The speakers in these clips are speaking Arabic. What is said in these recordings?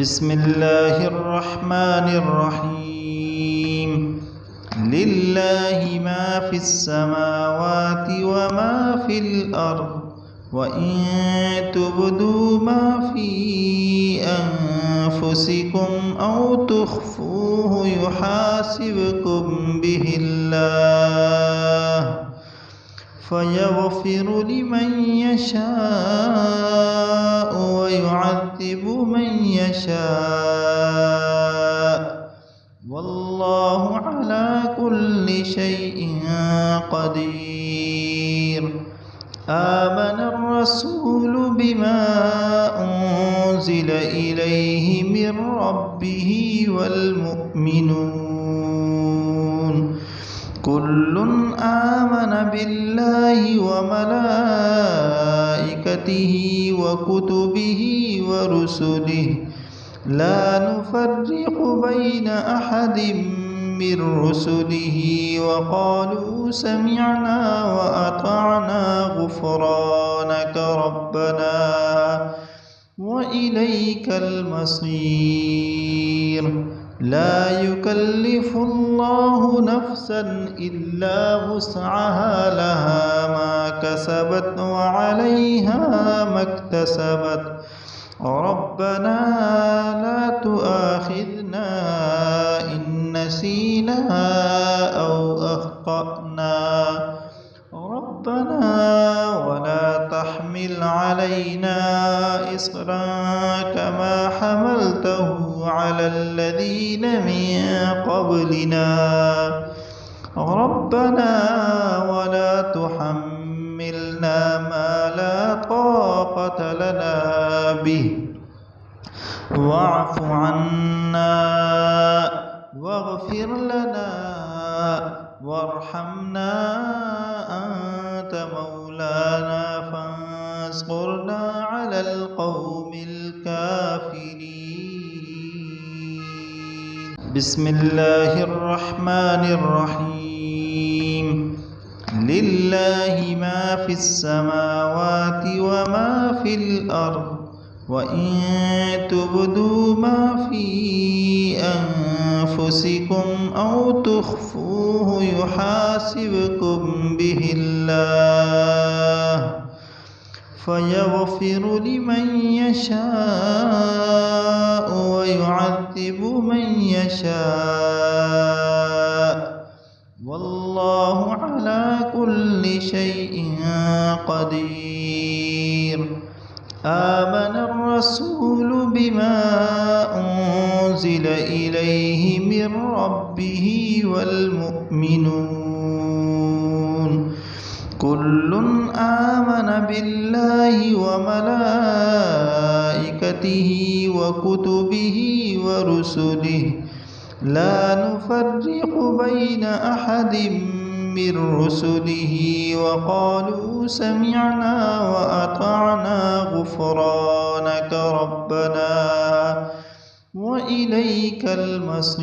بسم الله الرحمن الرحيم. لله ما في السماوات وما في الأرض، وإن تبدوا ما في أنفسكم أو تخفوه يحاسبكم به الله، فيغفر لمن يشاء ويعذب من يشاء، والله على كل شيء قدير. آمن الرسول بما أنزل إليه من ربه والمؤمنون كل آمن بالله وملائكته وكتبه ورسله لا نفرق بين أحد من رسله، وقالوا سمعنا وأطعنا غفرانك ربنا وإليك المصير. لا يكلف الله نفسا إلا وسعها، لها ما كسبت وعليها ما اكتسبت. ربنا لا تؤاخذنا إن نسينا أو أخطأنا، ربنا ولا تحمل علينا إصرا كما حملته على الذين من قبلنا، ربنا ولا تحملنا ما لا طاقة لنا به، واعف عنا واغفر لنا وارحمنا، أنت مولانا فانصرنا على القوم الكافرين. بسم الله الرحمن الرحيم. لله ما في السماوات وما في الأرض، وإن تبدوا ما في أنفسكم أو تخفوه يحاسبكم به الله، فيغفر لمن يشاء ويعذب من يشاء، والله على كل شيء قدير. آمن الرسول بما أنزل إليه من ربه والمؤمنون كل آمن بالله وملائكته وكتبه ورسله لا نفرق بين أحد من رسله، وقالوا سمعنا وأطعنا غفرانك ربنا وإليك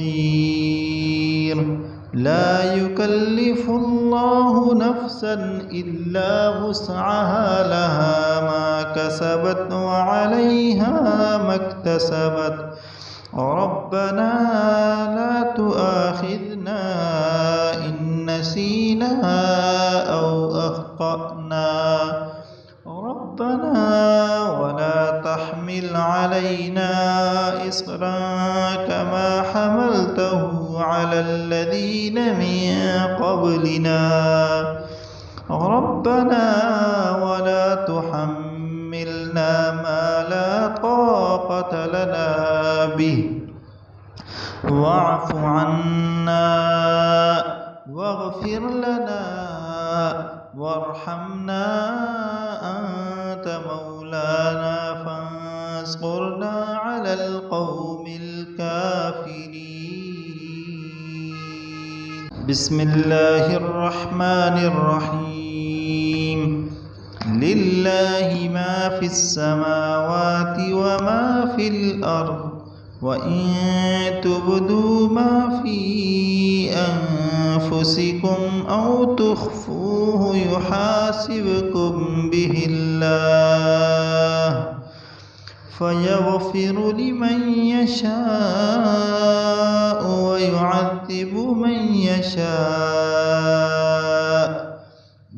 المصير. لا يكلف الله نفسا إلا وسعها، لها ما كسبت وعليها ما اكتسبت. ربنا لا تؤاخذنا إن نسينا أو أخطأنا، ربنا ولا تحمل علينا إصرا كما حملته على الذين من قبلنا، ربنا ولا تحملنا ما لا طاقة لنا به، واعف عنا واغفر لنا وارحمنا، أنت مولانا فانصرنا على القوم الكافرين. بسم الله الرحمن الرحيم. لله ما في السماوات وما في الأرض، وإن تبدوا ما في أنفسكم أو تخفوه يحاسبكم به الله، فيغفر لمن يشاء ويعذب من يشاء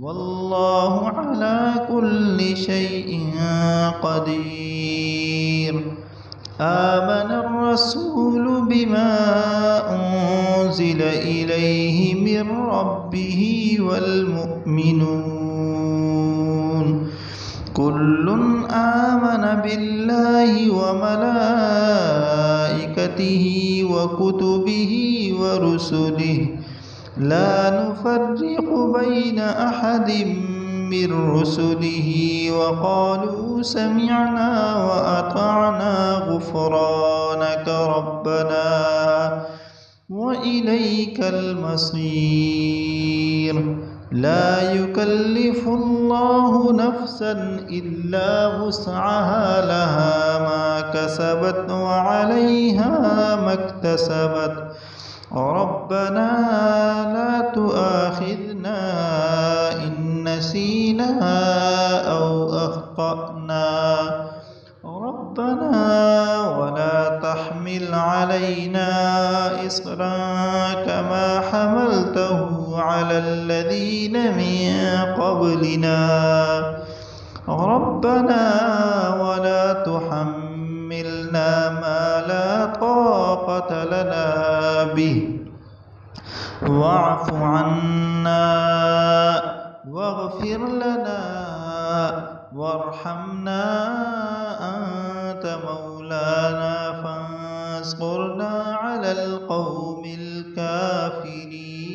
والله على كل شيء قدير. آمن الرسول بما أنزل إليه من ربه والمؤمنون كل آمن بالله وملائكته وكتبه ورسله لا نفرق بين أحد من رسله وقالوا سمعنا وأطعنا غفرانك ربنا وإليك المصير. لا يكلف الله نفسا إلا وسعها لها ما كسبت وعليها ما اكتسبت ربنا لا تؤاخذنا إن نسينا أو أخطأنا ربنا ولا تحمل علينا إصرا كما حملته على الذين من قبلنا ربنا ولا تحملنا ما لا طاقة لنا به واعف عنا واغفر لنا وارحمنا أنت مولانا فانصرنا على القوم الكافرين.